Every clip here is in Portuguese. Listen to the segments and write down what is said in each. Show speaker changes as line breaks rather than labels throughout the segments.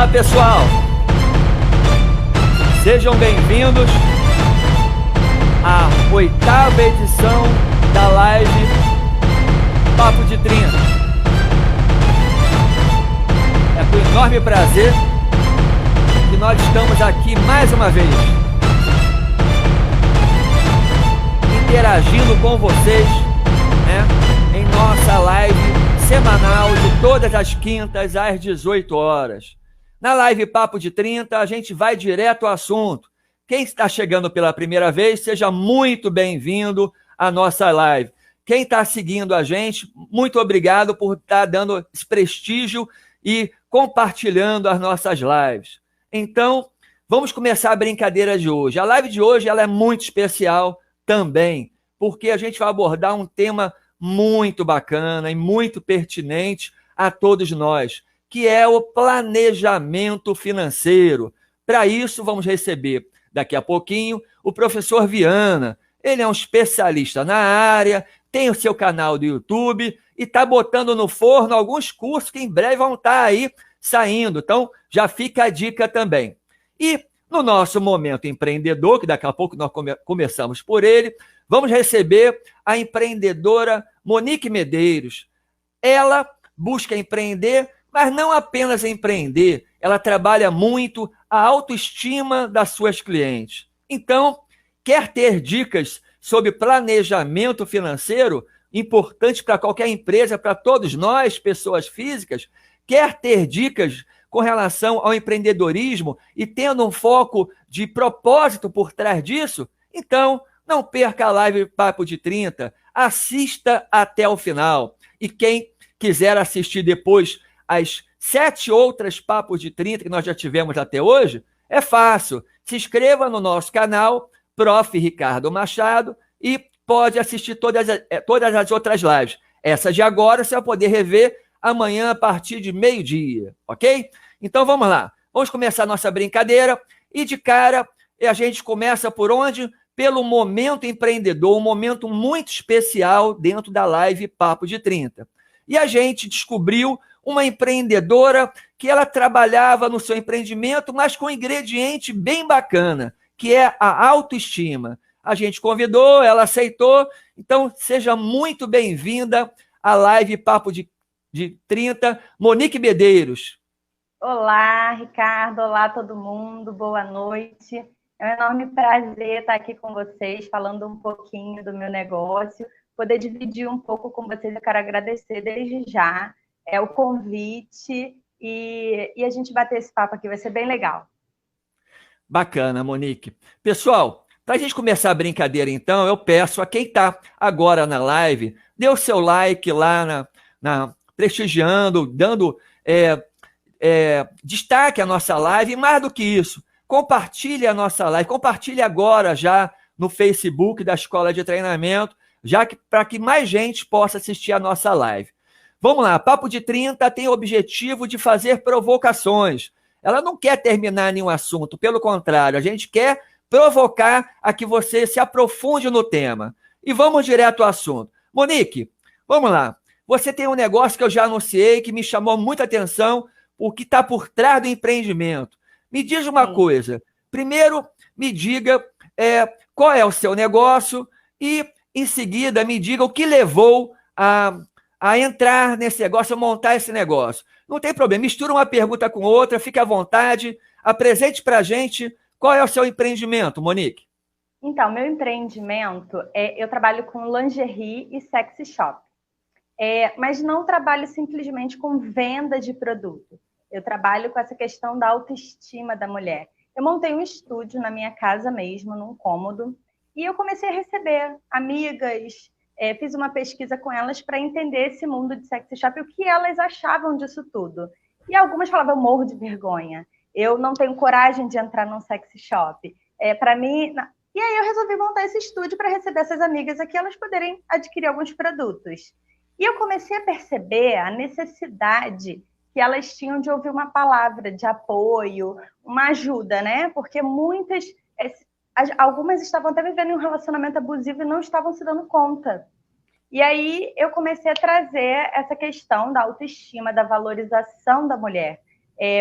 Olá, pessoal! Sejam bem-vindos à 8ª edição da live Papo de 30. É com enorme prazer que nós estamos aqui mais uma vez, interagindo com vocês, em nossa live semanal de todas as quintas às 18 horas. Na live Papo de 30, a gente vai direto ao assunto. Quem está chegando pela primeira vez, seja muito bem-vindo à nossa live. Quem está seguindo a gente, muito obrigado por estar dando esse prestígio e compartilhando as nossas lives. Então, vamos começar a brincadeira de hoje. A live de hoje ela é muito especial também, porque a gente vai abordar um tema muito bacana e muito pertinente a todos nós, que é o planejamento financeiro. Para isso, vamos receber daqui a pouquinho o professor Viana. Ele é um especialista na área, tem o seu canal do YouTube e está botando no forno alguns cursos que em breve vão estar aí saindo. Então, já fica a dica também. E no nosso momento empreendedor, que daqui a pouco nós começamos por ele, vamos receber a empreendedora Monique Medeiros. Ela busca empreender, mas não apenas empreender, ela trabalha muito a autoestima das suas clientes. Então, quer ter dicas sobre planejamento financeiro, importante para qualquer empresa, para todos nós, pessoas físicas, quer ter dicas com relação ao empreendedorismo e tendo um foco de propósito por trás disso? Então, não perca a live Papo de 30, assista até o final. E quem quiser assistir depois as 7 outras Papos de 30 que nós já tivemos até hoje, é fácil. Se inscreva no nosso canal, Prof. Ricardo Machado, e pode assistir todas as outras lives. Essa de agora você vai poder rever amanhã a partir de meio-dia, ok? Então vamos lá. Vamos começar a nossa brincadeira. E de cara, a gente começa por onde? Pelo momento empreendedor, um momento muito especial dentro da live Papo de 30. E a gente descobriu uma empreendedora que ela trabalhava no seu empreendimento, mas com um ingrediente bem bacana, que é a autoestima. A gente convidou, ela aceitou, então seja muito bem-vinda à live Papo de 30, Monique Medeiros.
Olá, Ricardo, olá todo mundo, boa noite. É um enorme prazer estar aqui com vocês, falando um pouquinho do meu negócio, poder dividir um pouco com vocês. Eu quero agradecer desde já o convite e a gente bater esse papo aqui, vai ser bem legal.
Bacana, Monique. Pessoal, para a gente começar a brincadeira, então, eu peço a quem está agora na live, dê o seu like lá, prestigiando, dando destaque à nossa live, e mais do que isso, compartilhe a nossa live, compartilhe agora já no Facebook da Escola de Treinamento, para que mais gente possa assistir a nossa live. Vamos lá, Papo de 30 tem o objetivo de fazer provocações. Ela não quer terminar nenhum assunto, pelo contrário, a gente quer provocar a que você se aprofunde no tema. E vamos direto ao assunto. Monique, vamos lá. Você tem um negócio que eu já anunciei, que me chamou muita atenção, o que está por trás do empreendimento. Me diz uma coisa. Primeiro, me diga qual é o seu negócio e, em seguida, me diga o que levou a entrar nesse negócio, a montar esse negócio. Não tem problema, mistura uma pergunta com outra, fique à vontade, apresente para a gente qual é o seu empreendimento, Monique.
Então, meu empreendimento, eu trabalho com lingerie e sexy shop, mas não trabalho simplesmente com venda de produto. Eu trabalho com essa questão da autoestima da mulher. Eu montei um estúdio na minha casa mesmo, num cômodo, e eu comecei a receber amigas, fiz uma pesquisa com elas para entender esse mundo de sexy shop e o que elas achavam disso tudo. E algumas falavam, eu morro de vergonha, eu não tenho coragem de entrar num sexy shop. Para mim... E aí eu resolvi montar esse estúdio para receber essas amigas aqui, elas poderem adquirir alguns produtos. E eu comecei a perceber a necessidade que elas tinham de ouvir uma palavra de apoio, uma ajuda, né? Porque muitas... Algumas estavam até vivendo um relacionamento abusivo e não estavam se dando conta. E aí eu comecei a trazer essa questão da autoestima, da valorização da mulher.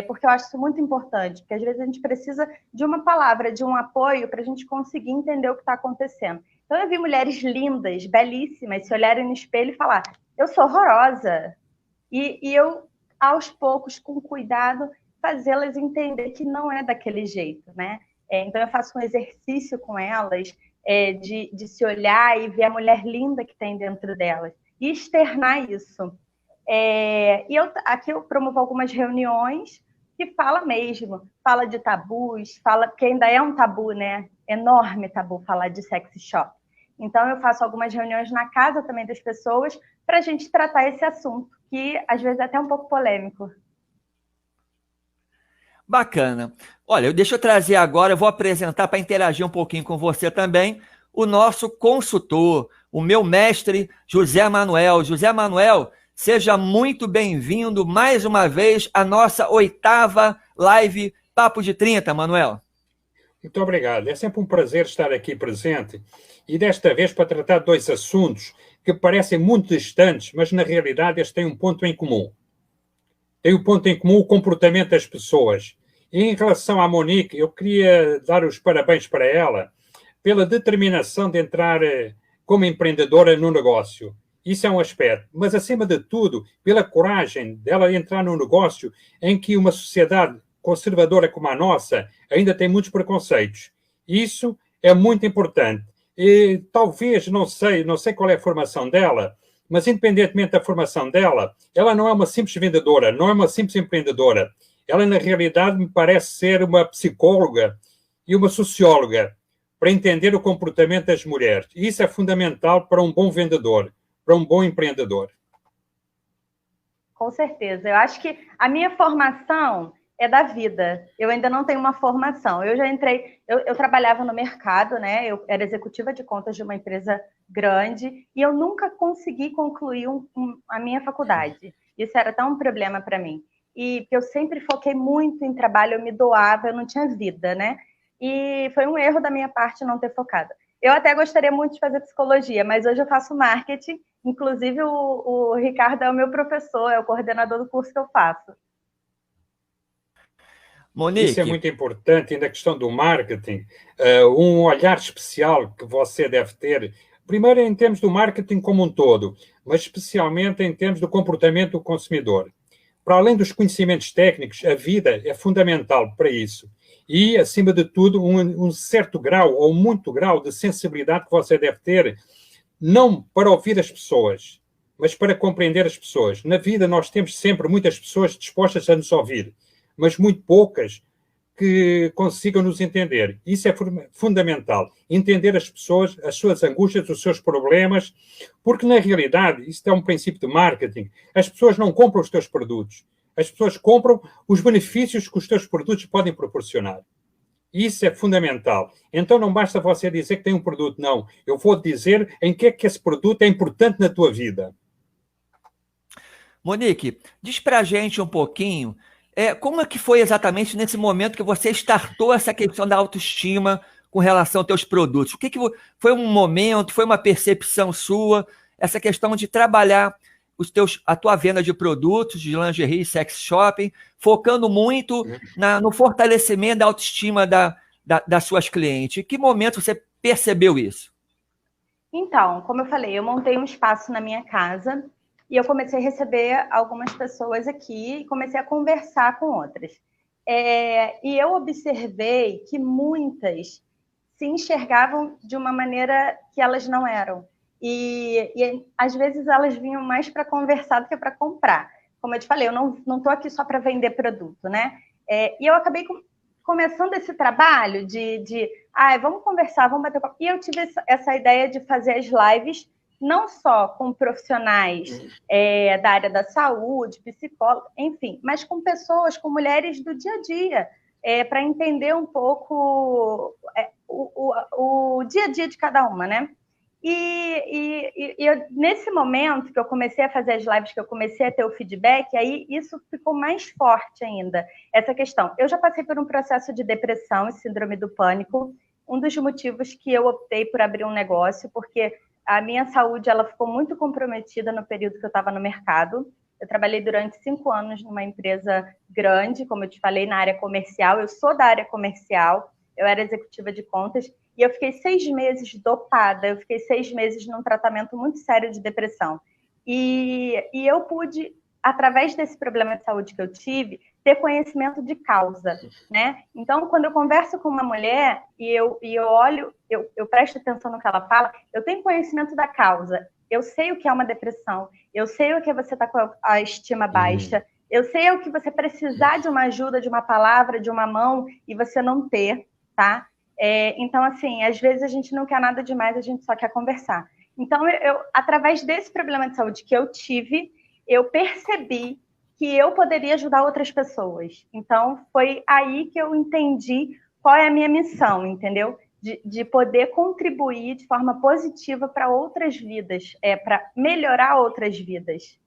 porque eu acho isso muito importante, porque às vezes a gente precisa de uma palavra, de um apoio para a gente conseguir entender o que está acontecendo. Então eu vi mulheres lindas, belíssimas, se olharem no espelho e falar, eu sou horrorosa. E eu, aos poucos, com cuidado, fazê-las entender que não é daquele jeito, né? Então eu faço um exercício com elas de se olhar e ver a mulher linda que tem dentro delas e externar isso. Aqui eu promovo algumas reuniões que fala de tabus, porque ainda é um tabu, né? Enorme tabu falar de sexy shop. Então eu faço algumas reuniões na casa também das pessoas para a gente tratar esse assunto, que às vezes é até um pouco polêmico.
Bacana. Olha, deixa eu trazer agora, eu vou apresentar para interagir um pouquinho com você também, o nosso consultor, o meu mestre, José Manuel. José Manuel, seja muito bem-vindo mais uma vez à nossa 8ª live Papo de 30, Manuel.
Muito obrigado. É sempre um prazer estar aqui presente e desta vez para tratar de 2 assuntos que parecem muito distantes, mas na realidade eles têm um ponto em comum. Tem o ponto em comum o comportamento das pessoas. E em relação à Monique, eu queria dar os parabéns para ela pela determinação de entrar como empreendedora no negócio. Isso é um aspecto. Mas, acima de tudo, pela coragem dela entrar num negócio em que uma sociedade conservadora como a nossa ainda tem muitos preconceitos. Isso é muito importante. E talvez, não sei qual é a formação dela, mas independentemente da formação dela, ela não é uma simples vendedora, não é uma simples empreendedora. Ela, na realidade, me parece ser uma psicóloga e uma socióloga para entender o comportamento das mulheres. E isso é fundamental para um bom vendedor, para um bom empreendedor.
Com certeza. Eu acho que a minha formação é da vida. Eu ainda não tenho uma formação. Eu já entrei, eu trabalhava no mercado, né? Eu era executiva de contas de uma empresa grande e eu nunca consegui concluir a minha faculdade. Isso era tão um problema para mim. E eu sempre foquei muito em trabalho, eu me doava, eu não tinha vida, né? E foi um erro da minha parte não ter focado. Eu até gostaria muito de fazer psicologia, mas hoje eu faço marketing. Inclusive, o Ricardo é o meu professor, é o coordenador do curso que eu faço.
Monique.
Isso é muito importante, e na questão do marketing, um olhar especial que você deve ter, primeiro em termos do marketing como um todo, mas especialmente em termos do comportamento do consumidor. Para além dos conhecimentos técnicos, a vida é fundamental para isso. E, acima de tudo, um certo grau ou muito grau de sensibilidade que você deve ter, não para ouvir as pessoas, mas para compreender as pessoas. Na vida nós temos sempre muitas pessoas dispostas a nos ouvir, mas muito poucas que consigam nos entender. Isso é fundamental. Entender as pessoas, as suas angústias, os seus problemas, porque, na realidade, isso é um princípio de marketing. As pessoas não compram os teus produtos. As pessoas compram os benefícios que os teus produtos podem proporcionar. Isso é fundamental. Então, não basta você dizer que tem um produto. Não. Eu vou dizer em que é que esse produto é importante na tua vida.
Monique, diz pra gente um pouquinho como é que foi exatamente nesse momento que você startou essa questão da autoestima com relação aos teus produtos? O que foi um momento, foi uma percepção sua, essa questão de trabalhar a tua venda de produtos, de lingerie, sex shopping, focando muito no fortalecimento da autoestima das suas clientes? Em que momento você percebeu isso?
Então, como eu falei, eu montei um espaço na minha casa e eu comecei a receber algumas pessoas aqui e comecei a conversar com outras. E eu observei que muitas se enxergavam de uma maneira que elas não eram. E às vezes elas vinham mais para conversar do que para comprar. Como eu te falei, eu não estou aqui só para vender produto, né? E eu acabei começando esse trabalho vamos conversar, vamos bater papo. E eu tive essa ideia de fazer as lives não só com profissionais da área da saúde, psicólogos, enfim, mas com pessoas, com mulheres do dia a dia, para entender um pouco o dia a dia de cada uma, né? Nesse momento que eu comecei a fazer as lives, que eu comecei a ter o feedback, aí isso ficou mais forte ainda, essa questão. Eu já passei por um processo de depressão e síndrome do pânico, um dos motivos que eu optei por abrir um negócio, porque a minha saúde ela ficou muito comprometida no período que eu estava no mercado. Eu trabalhei durante 5 anos numa empresa grande, como eu te falei, na área comercial. Eu sou da área comercial, eu era executiva de contas, e eu fiquei 6 meses dopada, eu fiquei 6 meses num tratamento muito sério de depressão. E eu pude, através desse problema de saúde que eu tive, ter conhecimento de causa, né? Então, quando eu converso com uma mulher e eu olho, eu presto atenção no que ela fala, eu tenho conhecimento da causa. Eu sei o que é uma depressão, eu sei o que é você estar com a estima baixa, eu sei o que você precisar de uma ajuda, de uma palavra, de uma mão, e você não ter, tá? Então, assim, às vezes a gente não quer nada demais, a gente só quer conversar. Então, através desse problema de saúde que eu tive, eu percebi que eu poderia ajudar outras pessoas. Então, foi aí que eu entendi qual é a minha missão, entendeu? De poder contribuir de forma positiva para outras vidas, para melhorar outras vidas.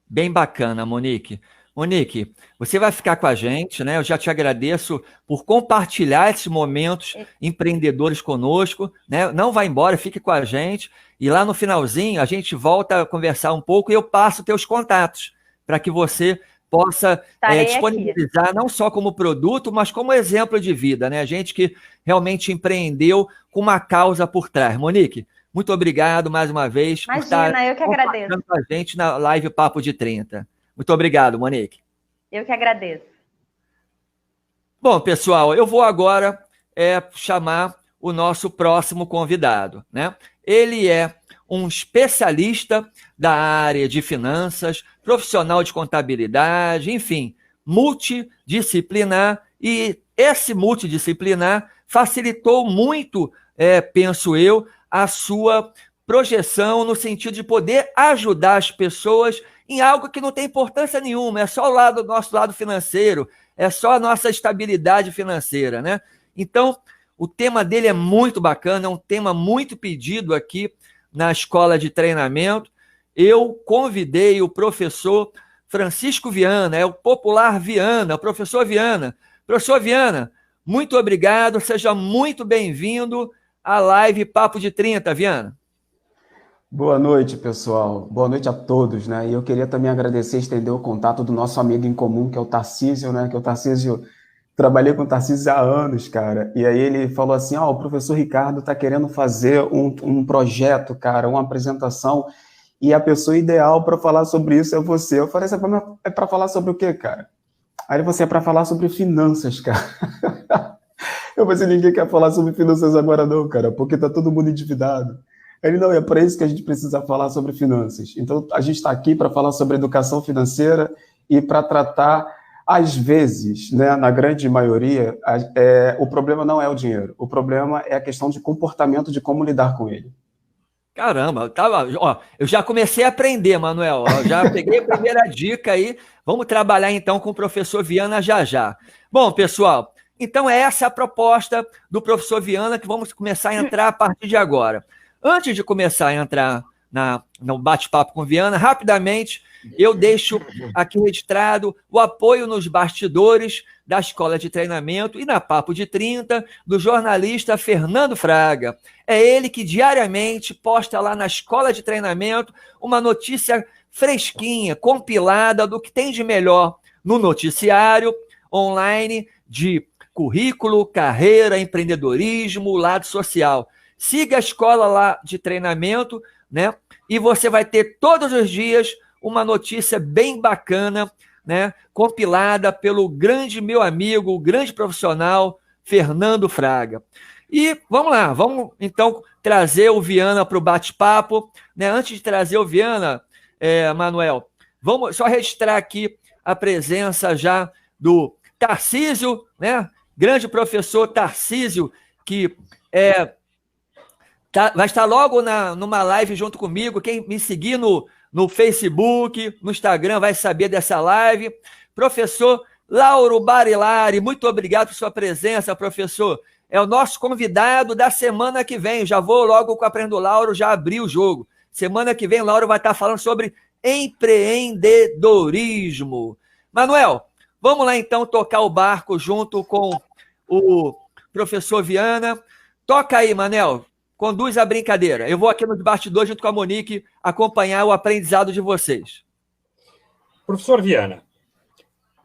Bem bacana, Monique. Monique, você vai ficar com a gente, né? Eu já te agradeço por compartilhar esses momentos empreendedores conosco, né? Não vai embora, fique com a gente. E lá no finalzinho a gente volta a conversar um pouco e eu passo teus contatos para que você possa disponibilizar aqui, não só como produto, mas como exemplo de vida, né? Gente que realmente empreendeu com uma causa por trás. Monique, muito obrigado mais uma vez.
Imagina, eu que agradeço.
Com a gente na live Papo de 30. Muito obrigado, Monique.
Eu que agradeço.
Bom, pessoal, eu vou agora chamar o nosso próximo convidado, né? Ele é um especialista da área de finanças, profissional de contabilidade, enfim, multidisciplinar, e esse multidisciplinar facilitou muito, penso eu, a sua projeção no sentido de poder ajudar as pessoas em algo que não tem importância nenhuma, é só o nosso lado financeiro, é só a nossa estabilidade financeira, né? Então, o tema dele é muito bacana, é um tema muito pedido aqui na escola de treinamento. Eu convidei o professor Francisco Viana, é o popular Viana, o professor Viana. Professor Viana, muito obrigado, seja muito bem-vindo à live Papo de 30, Viana.
Boa noite, pessoal. Boa noite a todos, né? E eu queria também agradecer e estender o contato do nosso amigo em comum, que é o Tarcísio, né? Que o Tarcísio, trabalhei com o Tarcísio há anos, cara. E aí ele falou assim, o professor Ricardo tá querendo fazer um projeto, cara, uma apresentação, e a pessoa ideal para falar sobre isso é você. Eu falei assim, é para falar sobre o quê, cara? Aí você é para falar sobre finanças, cara. Eu falei assim, ninguém quer falar sobre finanças agora não, cara, porque tá todo mundo endividado. Ele, não, é para isso que a gente precisa falar sobre finanças. Então, a gente está aqui para falar sobre educação financeira e para tratar, às vezes, né, na grande maioria, o problema não é o dinheiro. O problema é a questão de comportamento, de como lidar com ele.
Caramba, eu já comecei a aprender, Manuel. Já peguei a primeira dica aí. Vamos trabalhar, então, com o professor Viana já. Bom, pessoal, então é essa a proposta do professor Viana que vamos começar a entrar a partir de agora. Antes de começar a entrar no bate-papo com Viana, rapidamente eu deixo aqui registrado o apoio nos bastidores da Escola de Treinamento e na Papo de 30 do jornalista Fernando Fraga. É ele que diariamente posta lá na Escola de Treinamento uma notícia fresquinha, compilada do que tem de melhor no noticiário online de currículo, carreira, empreendedorismo, lado social. Siga a escola lá de treinamento, né? E você vai ter todos os dias uma notícia bem bacana, né? Compilada pelo grande meu amigo, o grande profissional Fernando Fraga. E vamos lá, vamos então trazer o Viana para o bate-papo, né? Antes de trazer o Viana, Manuel, vamos só registrar aqui a presença já do Tarcísio, né? Grande professor Tarcísio, que vai estar logo numa live junto comigo. Quem me seguir no Facebook, no Instagram, vai saber dessa live. Professor Lauro Barilari, muito obrigado por sua presença, professor. É o nosso convidado da semana que vem. Já vou logo com o Aprendo Lauro, já abrir o jogo. Semana que vem o Lauro vai estar falando sobre empreendedorismo. Manuel, vamos lá então tocar o barco junto com o professor Viana. Toca aí, Manel. Conduz a brincadeira. Eu vou aqui no bastidor junto com a Monique acompanhar o aprendizado de vocês.
Professor Viana,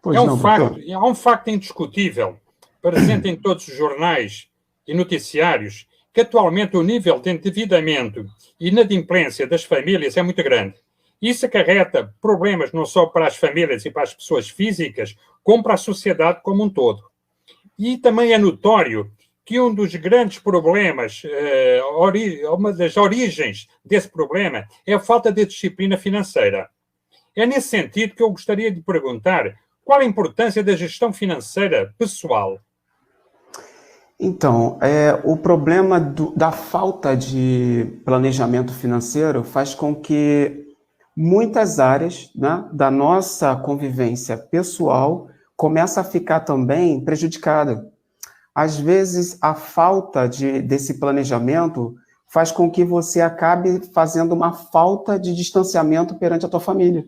Pois
há
não, doutor.
um facto indiscutível, presente em todos os jornais e noticiários, que atualmente o nível de endividamento e inadimplência das famílias é muito grande. Isso acarreta problemas não só para as famílias e para as pessoas físicas, como para a sociedade como um todo. E também é notório que um dos grandes problemas, uma das origens desse problema, é a falta de disciplina financeira. É nesse sentido que eu gostaria de perguntar qual a importância da gestão financeira pessoal.
Então, o problema da falta de planejamento financeiro faz com que muitas áreas, né, da nossa convivência pessoal começa a ficar também prejudicada. Às vezes, a falta desse planejamento faz com que você acabe fazendo uma falta de distanciamento perante a tua família.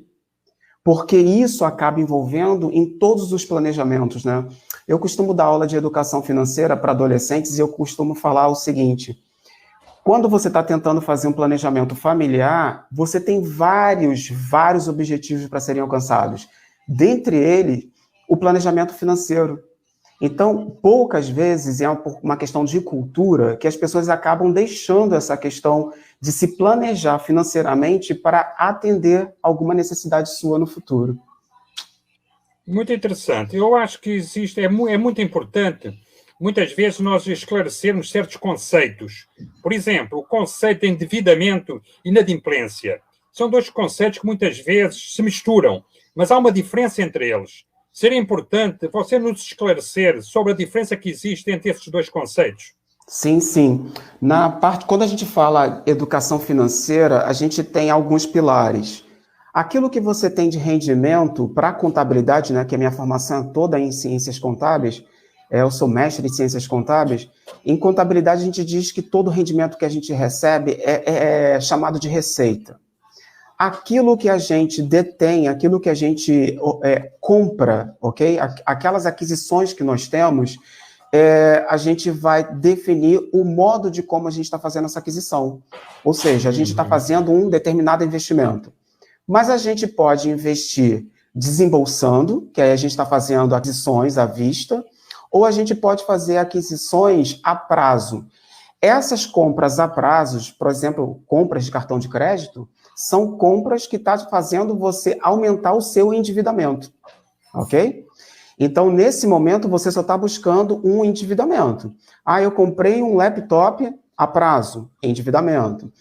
Porque isso acaba envolvendo em todos os planejamentos, né? Eu costumo dar aula de educação financeira para adolescentes e eu costumo falar o seguinte: quando você está tentando fazer um planejamento familiar, você tem vários objetivos para serem alcançados. Dentre eles, o planejamento financeiro. Então, poucas vezes é uma questão de cultura que as pessoas acabam deixando essa questão de se planejar financeiramente para atender alguma necessidade sua no futuro.
Muito interessante. Eu acho que é muito importante, muitas vezes, nós esclarecermos certos conceitos. Por exemplo, o conceito de endividamento e inadimplência. São dois conceitos que muitas vezes se misturam, mas há uma diferença entre eles. Seria importante você nos esclarecer sobre a diferença que existe entre esses dois conceitos.
Sim, sim. Quando a gente fala educação financeira, a gente tem alguns pilares. Aquilo que você tem de rendimento para a contabilidade, né, que a minha formação é toda em ciências contábeis, eu sou mestre em ciências contábeis. Em contabilidade, a gente diz que todo rendimento que a gente recebe é chamado de receita. Aquilo que a gente detém, aquilo que a gente compra, ok? Aquelas aquisições que nós temos, a gente vai definir o modo de como a gente está fazendo essa aquisição. Ou seja, a gente está fazendo um determinado investimento. Mas a gente pode investir desembolsando, que aí a gente está fazendo aquisições à vista, ou a gente pode fazer aquisições a prazo. Essas compras a prazos, por exemplo, compras de cartão de crédito, são compras que estão fazendo você aumentar o seu endividamento, ok? Então, nesse momento, você só está buscando um endividamento. Eu comprei um laptop a prazo, endividamento.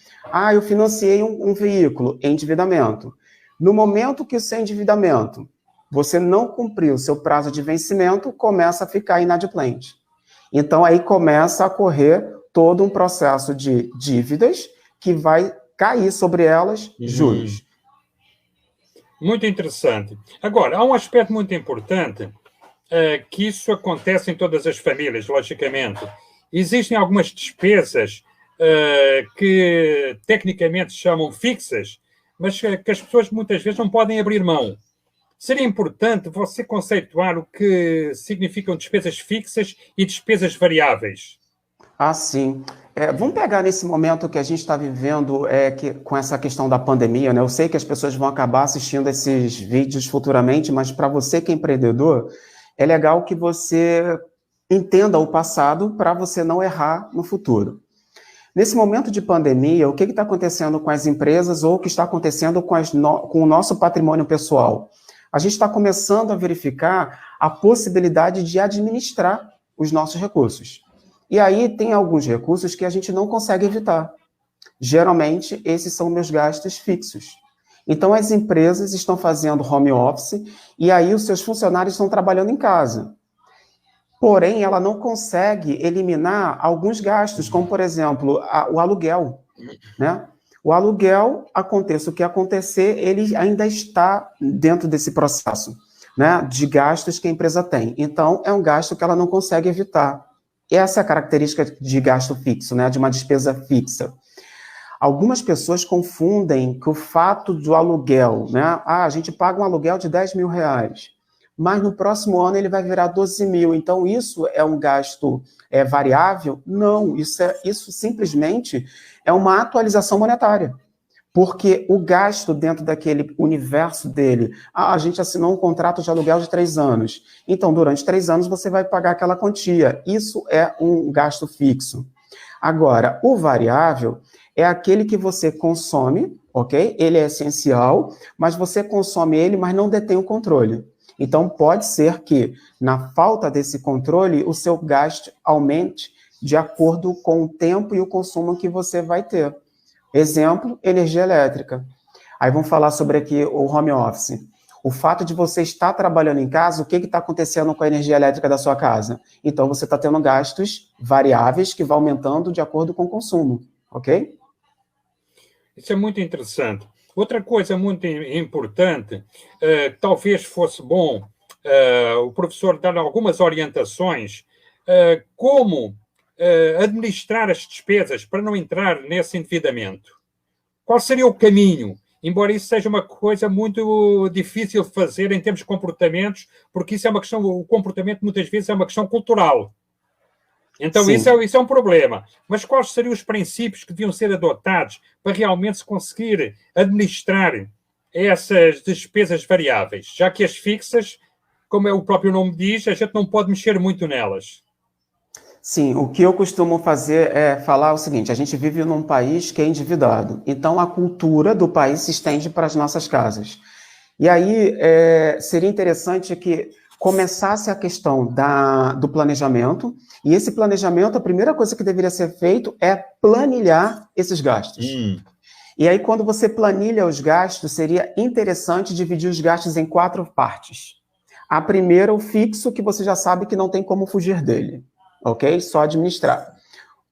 Eu financiei um veículo, endividamento. No momento que o seu endividamento, você não cumpriu o seu prazo de vencimento, começa a ficar inadimplente. Então, aí começa a correr todo um processo de dívidas que vai cair sobre elas juros.
Muito interessante. Agora, há um aspecto muito importante, que isso acontece em todas as famílias, logicamente. Existem algumas despesas que tecnicamente se chamam fixas, mas que as pessoas muitas vezes não podem abrir mão. Seria importante você conceituar o que significam despesas fixas e despesas variáveis.
Sim. Vamos pegar nesse momento que a gente está vivendo com essa questão da pandemia, né? Eu sei que as pessoas vão acabar assistindo esses vídeos futuramente, mas para você que é empreendedor, é legal que você entenda o passado para você não errar no futuro. Nesse momento de pandemia, o que está acontecendo com as empresas ou o que está acontecendo com o nosso patrimônio pessoal? A gente está começando a verificar a possibilidade de administrar os nossos recursos. E aí tem alguns recursos que a gente não consegue evitar. Geralmente, esses são meus gastos fixos. Então, as empresas estão fazendo home office e aí os seus funcionários estão trabalhando em casa. Porém, ela não consegue eliminar alguns gastos, como, por exemplo, o aluguel, né? O aluguel, aconteça o que acontecer, ele ainda está dentro desse processo, né, de gastos que a empresa tem. Então, é um gasto que ela não consegue evitar. Essa é a característica de gasto fixo, né, de uma despesa fixa. Algumas pessoas confundem que o fato do aluguel, né, a gente paga um aluguel de 10 mil reais, mas no próximo ano ele vai virar 12 mil, então isso é um gasto variável? Não, isso simplesmente é uma atualização monetária. Porque o gasto dentro daquele universo dele, a gente assinou um contrato de aluguel de 3 anos, então durante 3 anos você vai pagar aquela quantia. Isso é um gasto fixo. Agora, o variável é aquele que você consome, ok? Ele é essencial, mas você consome ele, mas não detém o controle. Então, pode ser que, na falta desse controle, o seu gasto aumente de acordo com o tempo e o consumo que você vai ter. Exemplo, energia elétrica. Aí vamos falar sobre aqui o home office. O fato de você estar trabalhando em casa, o que está acontecendo com a energia elétrica da sua casa? Então, você está tendo gastos variáveis que vão aumentando de acordo com o consumo, ok?
Isso é muito interessante. Outra coisa muito importante, talvez fosse bom o professor dar algumas orientações como administrar as despesas para não entrar nesse endividamento. Qual seria o caminho? Embora isso seja uma coisa muito difícil de fazer em termos de comportamentos, porque isso é uma questão, o comportamento muitas vezes é uma questão cultural. Então, isso é um problema. Mas quais seriam os princípios que deviam ser adotados para realmente se conseguir administrar essas despesas variáveis? Já que as fixas, como o próprio nome diz, a gente não pode mexer muito nelas.
Sim, o que eu costumo fazer é falar o seguinte: a gente vive num país que é endividado, então a cultura do país se estende para as nossas casas. E aí seria interessante que começasse a questão do planejamento, e esse planejamento, a primeira coisa que deveria ser feito é planilhar esses gastos. E aí, quando você planilha os gastos, seria interessante dividir os gastos em 4 partes. A primeira, o fixo, que você já sabe que não tem como fugir dele, ok? Só administrar.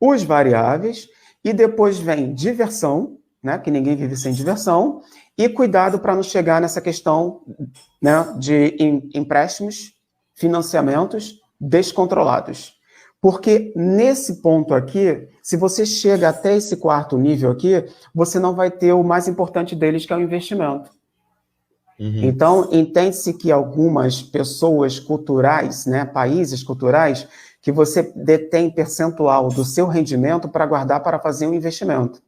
Os variáveis, e depois vem diversão, né? Que ninguém vive sem diversão, e cuidado para não chegar nessa questão, né, de empréstimos, financiamentos descontrolados. Porque nesse ponto aqui, se você chega até esse 4º nível aqui, você não vai ter o mais importante deles, que é o investimento. Então, entende-se que algumas pessoas culturais, né, países culturais, que você detém percentual do seu rendimento para guardar para fazer um investimento.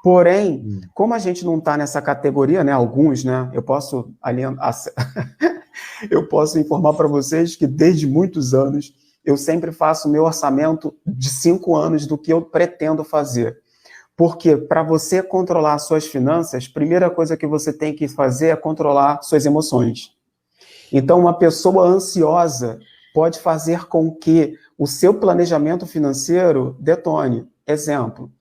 Porém, como a gente não está nessa categoria, né, alguns, né, eu posso informar para vocês que desde muitos anos eu sempre faço o meu orçamento de 5 anos do que eu pretendo fazer. Porque para você controlar suas finanças, a primeira coisa que você tem que fazer é controlar suas emoções. Então, uma pessoa ansiosa pode fazer com que o seu planejamento financeiro detone. Exemplo,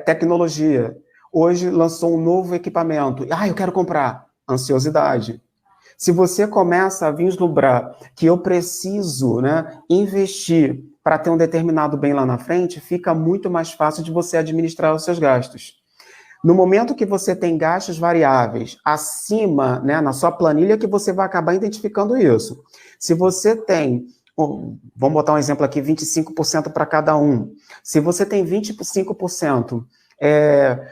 tecnologia. Hoje lançou um novo equipamento. Eu quero comprar. Ansiosidade. Se você começa a vislumbrar que eu preciso, né, investir para ter um determinado bem lá na frente, fica muito mais fácil de você administrar os seus gastos. No momento que você tem gastos variáveis acima, né, na sua planilha, que você vai acabar identificando isso. Se você tem, vamos botar um exemplo aqui, 25% para cada um. Se você tem 25%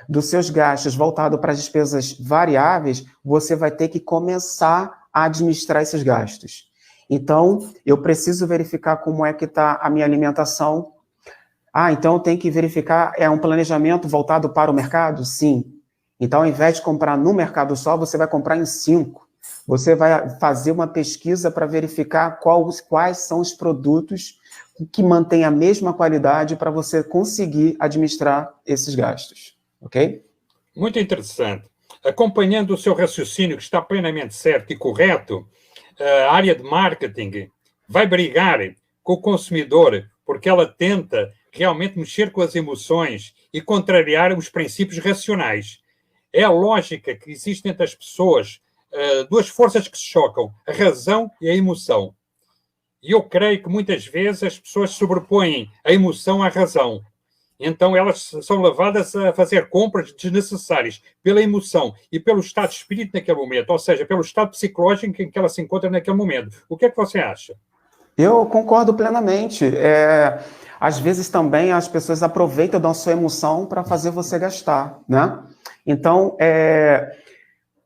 dos seus gastos voltado para as despesas variáveis, você vai ter que começar a administrar esses gastos. Então, eu preciso verificar como é que está a minha alimentação. Então eu tenho que verificar, um planejamento voltado para o mercado? Sim. Então, ao invés de comprar num mercado só, você vai comprar em 5. Você vai fazer uma pesquisa para verificar quais são os produtos que mantêm a mesma qualidade para você conseguir administrar esses gastos. Ok?
Muito interessante. Acompanhando o seu raciocínio, que está plenamente certo e correto, a área de marketing vai brigar com o consumidor porque ela tenta realmente mexer com as emoções e contrariar os princípios racionais. É a lógica que existe entre as pessoas, 2 forças que se chocam, a razão e a emoção. E eu creio que muitas vezes as pessoas sobrepõem a emoção à razão. Então elas são levadas a fazer compras desnecessárias pela emoção e pelo estado de espírito naquele momento, ou seja, pelo estado psicológico em que ela se encontra naquele momento. O que é que você acha?
Eu concordo plenamente. Às vezes também as pessoas aproveitam da sua emoção para fazer você gastar, né? Então,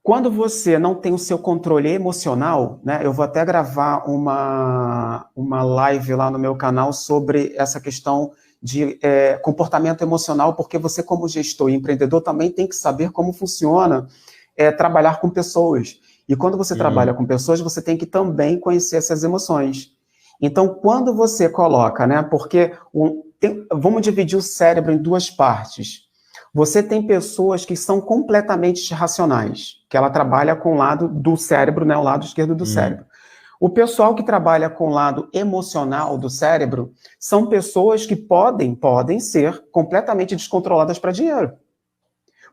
quando você não tem o seu controle emocional, né? Eu vou até gravar uma live lá no meu canal sobre essa questão de comportamento emocional, porque você, como gestor e empreendedor, também tem que saber como funciona trabalhar com pessoas. E quando você trabalha com pessoas, você tem que também conhecer essas emoções. Então, quando você coloca, né, porque vamos dividir o cérebro em duas partes. Você tem pessoas que são completamente racionais, que ela trabalha com o lado do cérebro, né, o lado esquerdo do cérebro. O pessoal que trabalha com o lado emocional do cérebro são pessoas que podem ser completamente descontroladas para dinheiro.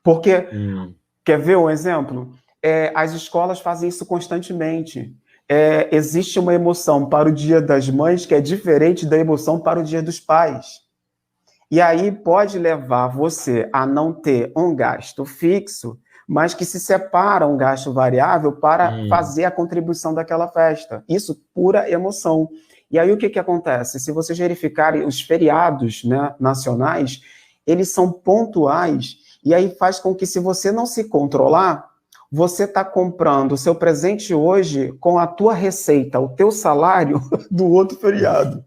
Porque, quer ver um exemplo? As escolas fazem isso constantemente. Existe uma emoção para o Dia das Mães que é diferente da emoção para o Dia dos Pais. E aí pode levar você a não ter um gasto fixo, mas que se separa um gasto variável para fazer a contribuição daquela festa. Isso, pura emoção. E aí o que acontece? Se vocês verificarem os feriados, né, nacionais, eles são pontuais, e aí faz com que, se você não se controlar, você está comprando o seu presente hoje com a tua receita, o teu salário do outro feriado.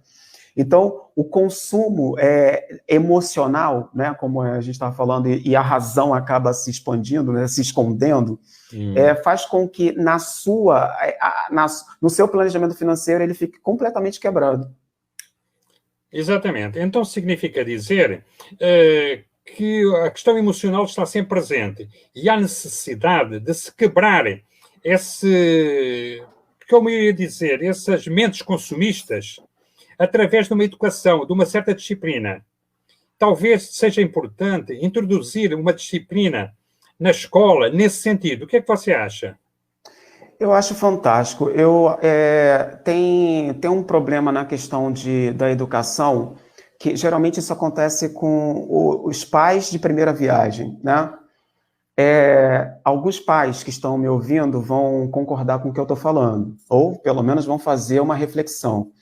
Então, o consumo emocional, né, como a gente estava falando, e a razão acaba se expandindo, né, se escondendo, faz com que no seu planejamento financeiro ele fique completamente quebrado.
Exatamente. Então significa dizer que a questão emocional está sempre presente e há necessidade de se quebrar como eu ia dizer, essas mentes consumistas através de uma educação, de uma certa disciplina. Talvez seja importante introduzir uma disciplina na escola nesse sentido. O que é que você acha?
Eu acho fantástico. Tem um problema na questão da educação, que geralmente isso acontece com os pais de primeira viagem, né? Alguns pais que estão me ouvindo vão concordar com o que eu estou falando, ou pelo menos vão fazer uma reflexão.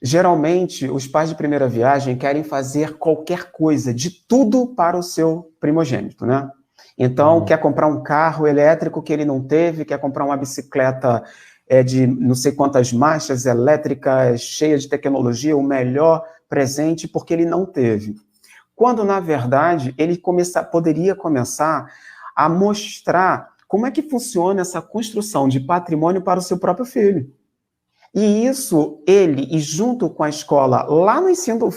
Geralmente, os pais de primeira viagem querem fazer qualquer coisa, de tudo para o seu primogênito, né? Então, quer comprar um carro elétrico que ele não teve, quer comprar uma bicicleta de não sei quantas marchas, elétrica, cheia de tecnologia, o melhor presente, porque ele não teve. Quando, na verdade, ele poderia começar a mostrar como é que funciona essa construção de patrimônio para o seu próprio filho. E isso, e junto com a escola, lá no ensino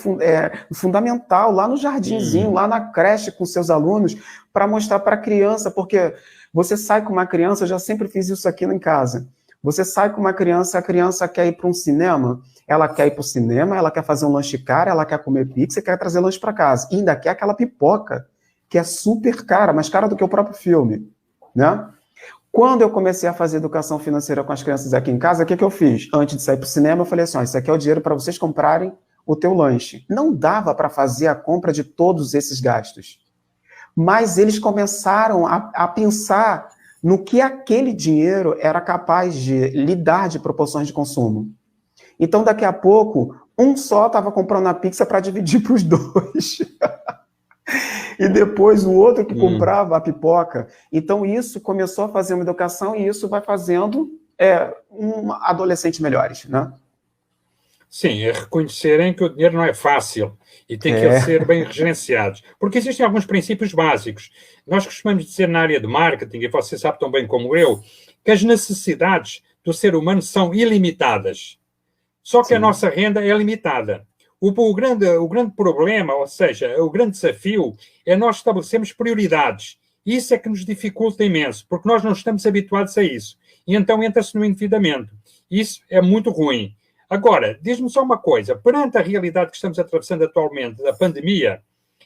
fundamental, lá no jardinzinho, lá na creche com seus alunos, para mostrar para a criança, porque você sai com uma criança, eu já sempre fiz isso aqui em casa, você sai com uma criança, a criança quer ir para um cinema, ela quer ir para o cinema, ela quer fazer um lanche caro, ela quer comer pizza, quer trazer lanche para casa, e ainda quer aquela pipoca, que é super cara, mais cara do que o próprio filme, né? Quando eu comecei a fazer educação financeira com as crianças aqui em casa, o que eu fiz? Antes de sair para o cinema, eu falei assim, isso aqui é o dinheiro para vocês comprarem o teu lanche. Não dava para fazer a compra de todos esses gastos. Mas eles começaram a pensar no que aquele dinheiro era capaz de lhe dar de proporções de consumo. Então, daqui a pouco, um só estava comprando a pizza para dividir para os dois. E depois o outro que comprava a pipoca. Então, isso começou a fazer uma educação e isso vai fazendo adolescentes melhores, né?
Sim, é reconhecerem que o dinheiro não é fácil e tem que ser bem gerenciados. Porque existem alguns princípios básicos. Nós costumamos dizer na área de marketing, e você sabe tão bem como eu, que as necessidades do ser humano são ilimitadas. Só que a nossa renda é limitada. O grande problema, ou seja, o grande desafio é nós estabelecermos prioridades. Isso é que nos dificulta imenso, porque nós não estamos habituados a isso. E então entra-se no endividamento. Isso é muito ruim. Agora, diz-me só uma coisa. Perante a realidade que estamos atravessando atualmente, da pandemia,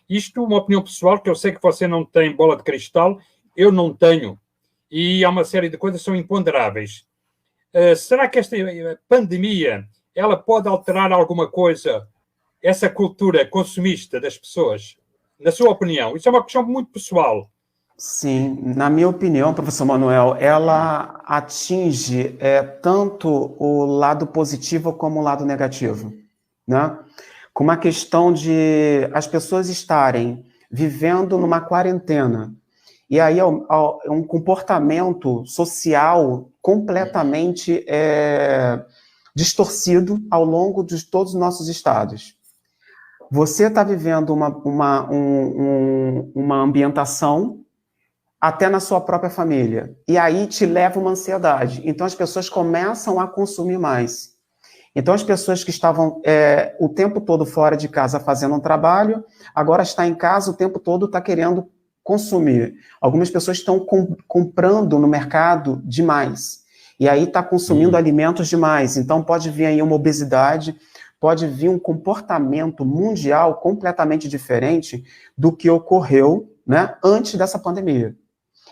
isto é uma opinião pessoal, que eu sei que você não tem bola de cristal, eu não tenho. E há uma série de coisas que são imponderáveis. Será que esta pandemia ela pode alterar alguma coisa, essa cultura consumista das pessoas? Na sua opinião? Isso é uma questão muito pessoal.
Sim, na minha opinião, professor Manuel, ela atinge tanto o lado positivo como o lado negativo, né? Com uma questão de as pessoas estarem vivendo numa quarentena, e aí é um comportamento social completamente distorcido ao longo de todos os nossos estados. você está vivendo uma ambientação até na sua própria família, e aí te leva uma ansiedade. Então as pessoas começam a consumir mais. Então as pessoas que estavam o tempo todo fora de casa fazendo um trabalho, agora está em casa o tempo todo, está querendo consumir. Algumas pessoas estão comprando no mercado demais, e aí está consumindo alimentos demais. Então pode vir aí uma obesidade, pode vir um comportamento mundial completamente diferente do que ocorreu, né, antes dessa pandemia.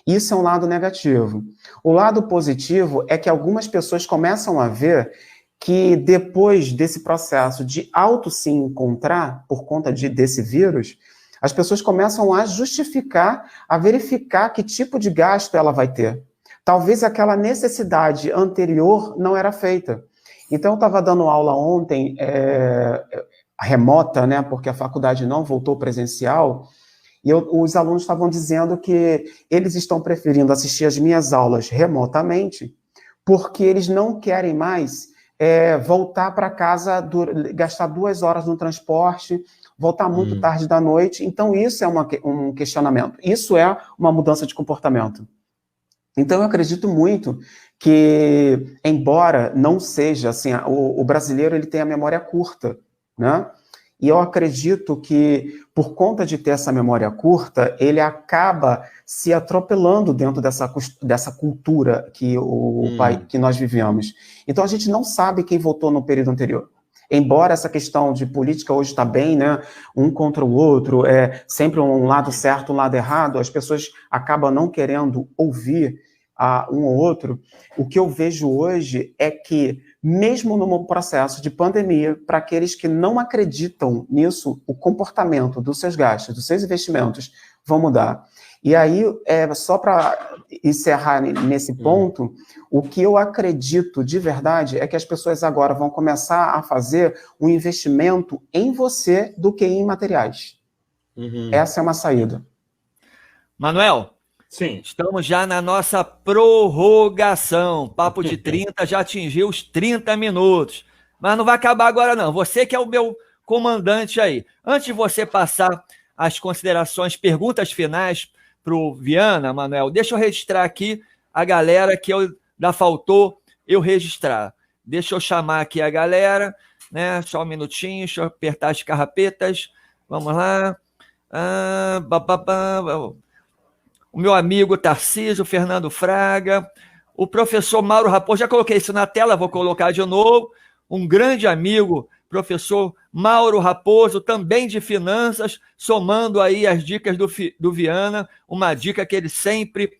Isso é um lado negativo. O lado positivo é que algumas pessoas começam a ver que depois desse processo de auto se encontrar por conta desse vírus, as pessoas começam a justificar, a verificar que tipo de gasto ela vai ter. Talvez aquela necessidade anterior não era feita. Então, eu estava dando aula ontem, remota, né, porque a faculdade não voltou presencial, e os alunos estavam dizendo que eles estão preferindo assistir as minhas aulas remotamente, porque eles não querem mais voltar para casa, gastar 2 horas no transporte, voltar muito tarde da noite. Então, isso é um questionamento. Isso é uma mudança de comportamento. Então, eu acredito muito que, embora não seja assim, o brasileiro ele tem a memória curta, né? E eu acredito que, por conta de ter essa memória curta, ele acaba se atropelando dentro dessa cultura que nós vivemos. Então, a gente não sabe quem votou no período anterior. Embora essa questão de política hoje está bem, né, um contra o outro, sempre um lado certo, um lado errado, as pessoas acabam não querendo ouvir um ou outro. O que eu vejo hoje é que, mesmo no processo de pandemia, para aqueles que não acreditam nisso, o comportamento dos seus gastos, dos seus investimentos vão mudar. E aí, só para encerrar nesse ponto, o que eu acredito de verdade é que as pessoas agora vão começar a fazer um investimento em você do que em materiais. Essa é uma saída.
Manuel,
sim,
estamos já na nossa prorrogação. Papo de 30 já atingiu os 30 minutos. Mas não vai acabar agora, não. Você que é o meu comandante aí. Antes de você passar as considerações, perguntas finais para o Viana, Manuel, deixa eu registrar aqui a galera que ainda faltou eu registrar. Deixa eu chamar aqui a galera, né? Só um minutinho, deixa eu apertar as carrapetas. Vamos lá. O meu amigo Tarcísio, Fernando Fraga, o professor Mauro Raposo, já coloquei isso na tela, vou colocar de novo, um grande amigo, professor Mauro Raposo, também de finanças, somando aí as dicas do Viana, uma dica que ele sempre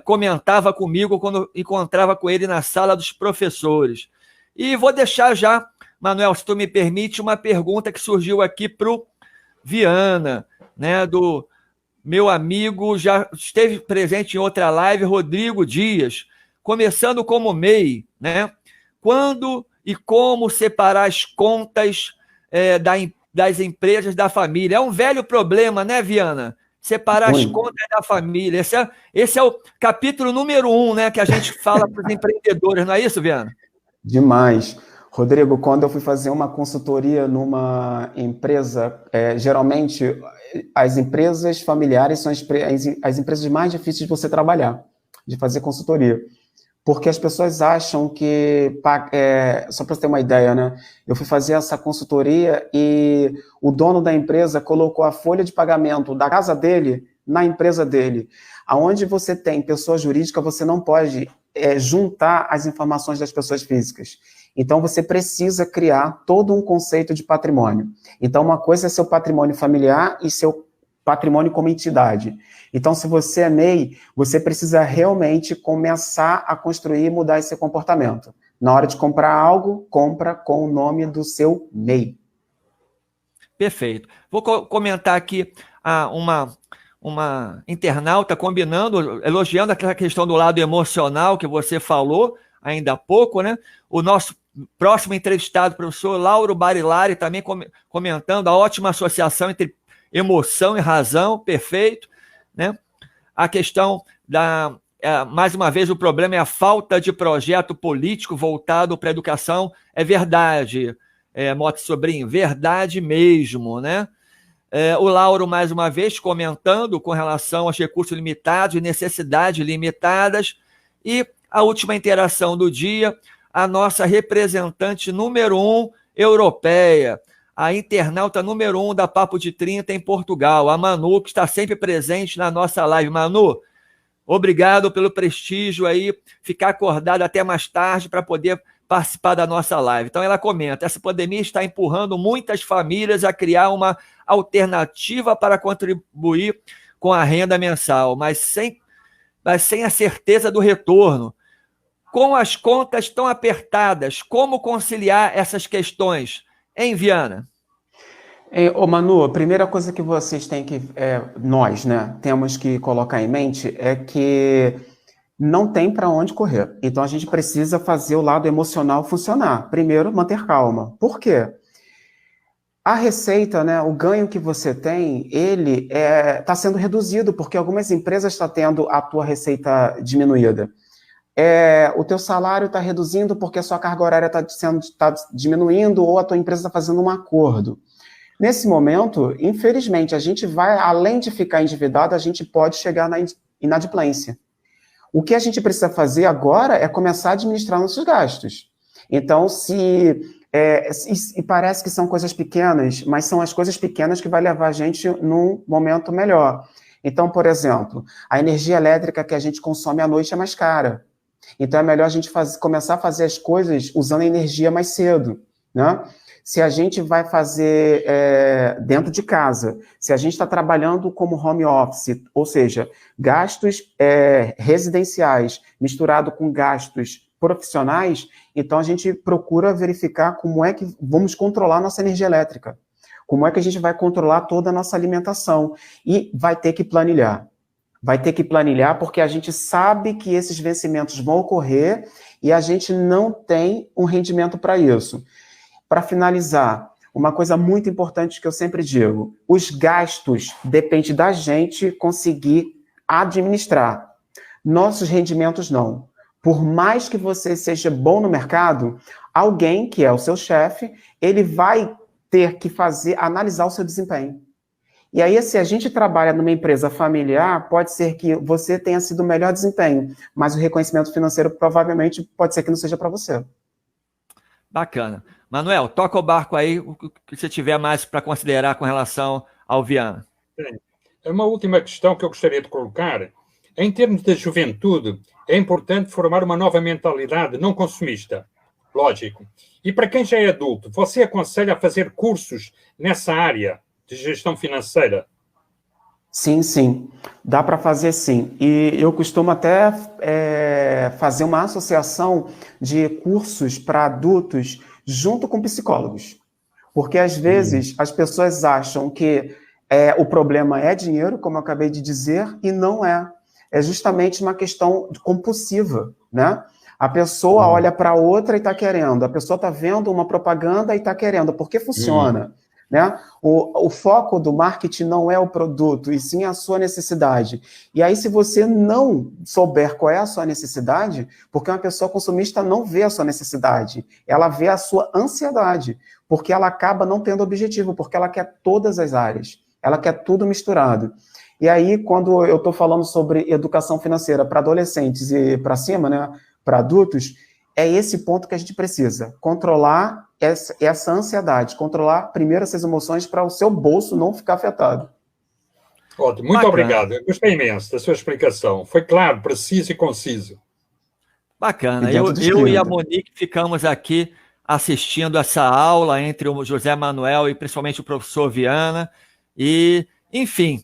comentava comigo quando encontrava com ele na sala dos professores. E vou deixar já, Manuel, se tu me permite, uma pergunta que surgiu aqui para o Viana, né, do meu amigo, já esteve presente em outra live, Rodrigo Dias, começando como MEI, né? Quando e como separar as contas das empresas da família? É um velho problema, né, Viana? Separar as contas da família. Esse é o capítulo número 1, né, que a gente fala para os empreendedores, não é isso, Viana?
Demais. Rodrigo, quando eu fui fazer uma consultoria numa empresa, geralmente as empresas familiares são as empresas mais difíceis de você trabalhar, de fazer consultoria. Porque as pessoas acham que, só para você ter uma ideia, né? Eu fui fazer essa consultoria e o dono da empresa colocou a folha de pagamento da casa dele na empresa dele. Aonde você tem pessoa jurídica, você não pode juntar as informações das pessoas físicas. Então, você precisa criar todo um conceito de patrimônio. Então, uma coisa é seu patrimônio familiar e seu patrimônio como entidade. Então, se você é MEI, você precisa realmente começar a construir e mudar esse comportamento. Na hora de comprar algo, compra com o nome do seu MEI.
Perfeito. Vou comentar aqui uma internauta elogiando aquela questão do lado emocional que você falou ainda há pouco, né? O nosso próximo entrevistado, o professor Lauro Barilari, também comentando a ótima associação entre emoção e razão, perfeito, né? A questão mais uma vez, o problema é a falta de projeto político voltado para a educação, é verdade. Mota Sobrinho, verdade mesmo, né? O Lauro, mais uma vez, comentando com relação aos recursos limitados e necessidades limitadas. E a última interação do dia, a nossa representante número 1 europeia, a internauta número 1 da Papo de 30 em Portugal, a Manu, que está sempre presente na nossa live. Manu, obrigado pelo prestígio aí, ficar acordado até mais tarde para poder participar da nossa live. Então ela comenta, essa pandemia está empurrando muitas famílias a criar uma alternativa para contribuir com a renda mensal, mas sem a certeza do retorno. Com as contas tão apertadas, como conciliar essas questões? Hein, Viana?
Ô Manu, a primeira coisa que vocês têm que, nós, né, temos que colocar em mente é que não tem para onde correr. Então a gente precisa fazer o lado emocional funcionar. Primeiro, manter calma. Por quê? A receita, né, o ganho que você tem, ele está sendo reduzido, porque algumas empresas estão tendo a tua receita diminuída. O teu salário está reduzindo porque a sua carga horária está diminuindo ou a tua empresa está fazendo um acordo. Nesse momento, infelizmente, a gente vai, além de ficar endividado, a gente pode chegar na inadimplência. O que a gente precisa fazer agora é começar a administrar nossos gastos. Então, e parece que são coisas pequenas, mas são as coisas pequenas que vai levar a gente num momento melhor. Então, por exemplo, a energia elétrica que a gente consome à noite é mais cara. Então, é melhor a gente começar a fazer as coisas usando a energia mais cedo, né? Se a gente vai fazer dentro de casa, se a gente está trabalhando como home office, ou seja, gastos residenciais misturado com gastos profissionais, então a gente procura verificar como é que vamos controlar nossa energia elétrica, como é que a gente vai controlar toda a nossa alimentação e vai ter que planilhar. Vai ter que planilhar porque a gente sabe que esses vencimentos vão ocorrer e a gente não tem um rendimento para isso. Para finalizar, uma coisa muito importante que eu sempre digo, os gastos dependem da gente conseguir administrar. Nossos rendimentos não. Por mais que você seja bom no mercado, alguém que é o seu chefe, ele vai ter que analisar o seu desempenho. E aí, se a gente trabalha numa empresa familiar, pode ser que você tenha sido o melhor desempenho, mas o reconhecimento financeiro provavelmente pode ser que não seja para você.
Bacana. Manuel, toca o barco aí, o que você tiver mais para considerar com relação ao Viana.
Uma última questão que eu gostaria de colocar. Em termos da juventude, é importante formar uma nova mentalidade não consumista. Lógico. E para quem já é adulto, você aconselha a fazer cursos nessa área de gestão financeira?
Sim, sim. Dá para fazer sim. E eu costumo até fazer uma associação de cursos para adultos junto com psicólogos. Porque às vezes as pessoas acham que o problema é dinheiro, como eu acabei de dizer, e não é. É justamente uma questão compulsiva, né? A pessoa olha para outra e está querendo. A pessoa está vendo uma propaganda e está querendo. Porque funciona. Né? O foco do marketing não é o produto, e sim a sua necessidade. E aí, se você não souber qual é a sua necessidade, porque uma pessoa consumista não vê a sua necessidade, ela vê a sua ansiedade, porque ela acaba não tendo objetivo, porque ela quer todas as áreas, ela quer tudo misturado. E aí, quando eu estou falando sobre educação financeira para adolescentes e para cima, né, para adultos, é esse ponto que a gente precisa, controlar essa ansiedade, controlar primeiro essas emoções para o seu bolso não ficar afetado.
Ótimo, muito obrigado. Eu gostei imenso da sua explicação. Foi claro, preciso e conciso.
Bacana. Eu e a Monique ficamos aqui assistindo essa aula entre o José Manuel e principalmente o professor Viana. E, enfim,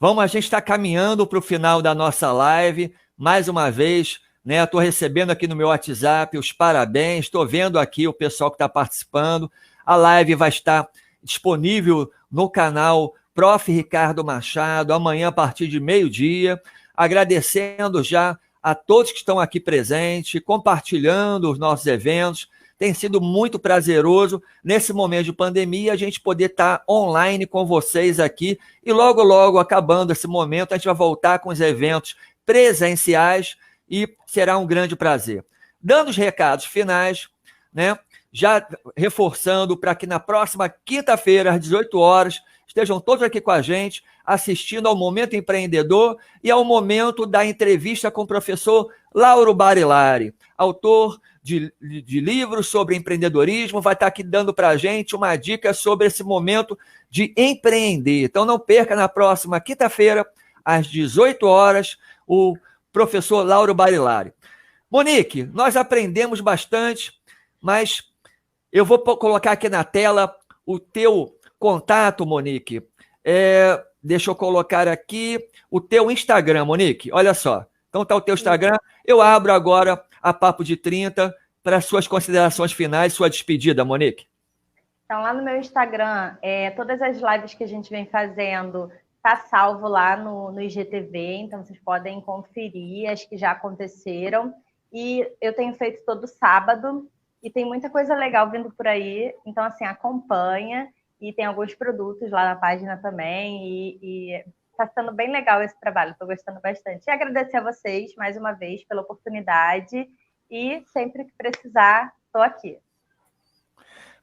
a gente está caminhando para o final da nossa live. Mais uma vez, né? Estou recebendo aqui no meu WhatsApp os parabéns, estou vendo aqui o pessoal que está participando. A live vai estar disponível no canal Prof. Ricardo Machado, amanhã a partir de 12h. Agradecendo já a todos que estão aqui presentes, compartilhando os nossos eventos. Tem sido muito prazeroso, nesse momento de pandemia, a gente poder estar online com vocês aqui. E logo, logo, acabando esse momento, a gente vai voltar com os eventos presenciais, e será um grande prazer. Dando os recados finais, né? já reforçando para que na próxima quinta-feira, às 18 horas, estejam todos aqui com a gente, assistindo ao Momento Empreendedor e ao momento da entrevista com o professor Lauro Barilari, autor de livros sobre empreendedorismo, vai estar aqui dando para a gente uma dica sobre esse momento de empreender. Então não perca na próxima quinta-feira, às 18 horas, o professor Lauro Barilari. Monique, nós aprendemos bastante, mas eu vou colocar aqui na tela o teu contato, Monique. Deixa eu colocar aqui o teu Instagram, Monique. Olha só. Então tá o teu Instagram. Eu abro agora a Papo de 30 para as suas considerações finais, sua despedida, Monique.
Então, lá no meu Instagram, todas as lives que a gente vem fazendo tá salvo lá no IGTV, então vocês podem conferir as que já aconteceram. E eu tenho feito todo sábado e tem muita coisa legal vindo por aí. Então, assim, acompanha. E tem alguns produtos lá na página também. E tá sendo bem legal esse trabalho. Estou gostando bastante. E agradecer a vocês, mais uma vez, pela oportunidade. E sempre que precisar, estou aqui.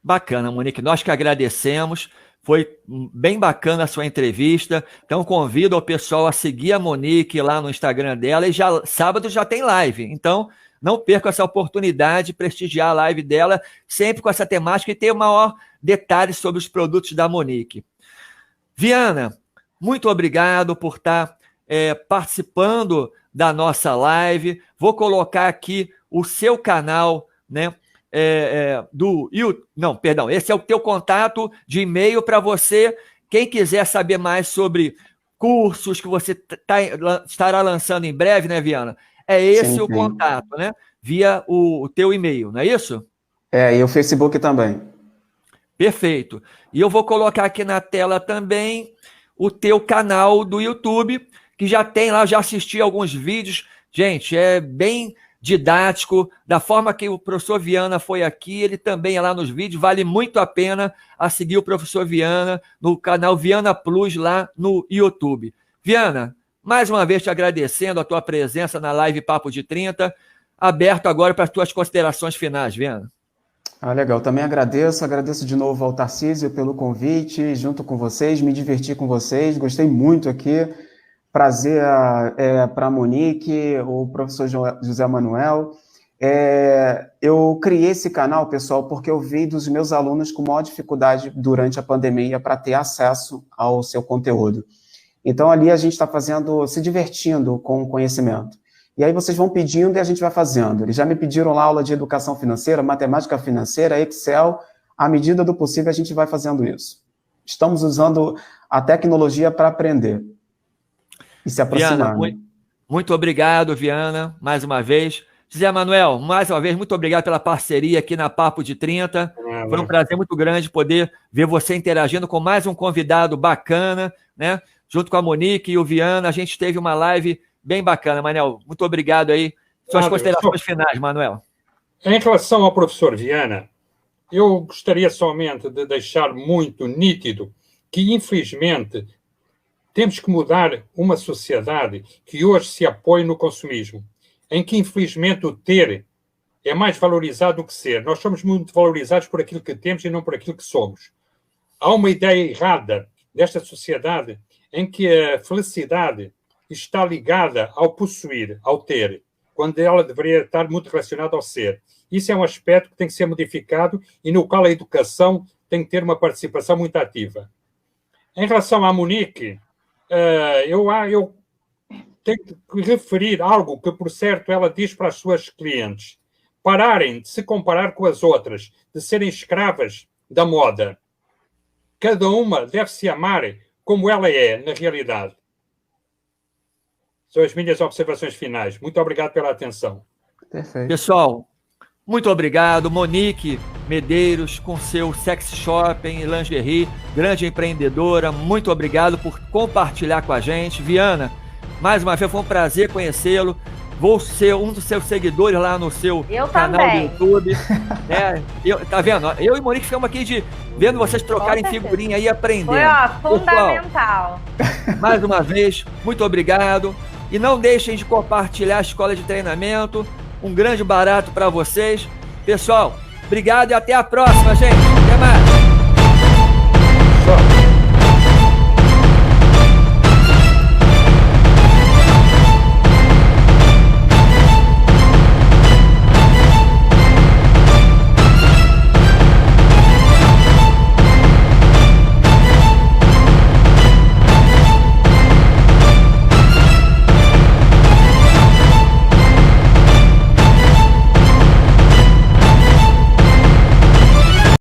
Bacana, Monique. Nós que agradecemos. Foi bem bacana a sua entrevista. Então, convido o pessoal a seguir a Monique lá no Instagram dela. E sábado já tem live. Então, não perca essa oportunidade de prestigiar a live dela, sempre com essa temática e ter o maior detalhe sobre os produtos da Monique. Viana, muito obrigado por estar participando da nossa live. Vou colocar aqui o seu canal, né? Esse é o teu contato de e-mail para você, quem quiser saber mais sobre cursos que você estará lançando em breve, né, Viana? Esse o contato, né? Via o teu e-mail, não é isso?
E o Facebook também.
Perfeito. E eu vou colocar aqui na tela também o teu canal do YouTube, que já tem lá, já assisti alguns vídeos. Gente, é bem didático, da forma que o professor Viana foi aqui, ele também é lá nos vídeos, vale muito a pena a seguir o professor Viana no canal Viana Plus lá no YouTube. Viana, mais uma vez te agradecendo a tua presença na live Papo de 30, aberto agora para as tuas considerações finais, Viana.
Legal, também agradeço de novo ao Tarcísio pelo convite, junto com vocês, me diverti com vocês, gostei muito aqui. Prazer para a Monique, o professor José Manuel. Eu criei esse canal, pessoal, porque eu vi dos meus alunos com maior dificuldade durante a pandemia para ter acesso ao seu conteúdo. Então, ali a gente está se divertindo com o conhecimento. E aí vocês vão pedindo e a gente vai fazendo. Eles já me pediram lá aula de educação financeira, matemática financeira, Excel. À medida do possível, a gente vai fazendo isso. Estamos usando a tecnologia para aprender. E se aproximar.
Viana, muito obrigado, Viana, mais uma vez. José Manuel, mais uma vez, muito obrigado pela parceria aqui na Papo de 30. Foi um prazer muito grande poder ver você interagindo com mais um convidado bacana, né? Junto com a Monique e o Viana, a gente teve uma live bem bacana, Manuel. Muito obrigado aí. Suas considerações finais, Manuel.
Em relação ao professor Viana, eu gostaria somente de deixar muito nítido que, infelizmente, temos que mudar uma sociedade que hoje se apoia no consumismo, em que, infelizmente, o ter é mais valorizado do que ser. Nós somos muito valorizados por aquilo que temos e não por aquilo que somos. Há uma ideia errada desta sociedade em que a felicidade está ligada ao possuir, ao ter, quando ela deveria estar muito relacionada ao ser. Isso é um aspecto que tem que ser modificado e no qual a educação tem que ter uma participação muito ativa. Em relação à Monique, eu tenho que referir algo que, por certo, ela diz para as suas clientes. Pararem de se comparar com as outras, de serem escravas da moda. Cada uma deve se amar como ela é, na realidade. São as minhas observações finais. Muito obrigado pela atenção.
Perfeito.
Pessoal, muito obrigado. Monique Medeiros, com seu sex shopping e lingerie, grande empreendedora. Muito obrigado por compartilhar com a gente. Viana, mais uma vez foi um prazer conhecê-lo. Vou ser um dos seus seguidores lá no seu canal do YouTube. Tá vendo? Eu e Monique ficamos aqui vendo vocês trocarem figurinha e aprendendo.
Foi, fundamental.
Pessoal, mais uma vez, muito obrigado. E não deixem de compartilhar a escola de treinamento. Um grande barato para vocês. Pessoal, Obrigado e até a próxima, gente. Até mais.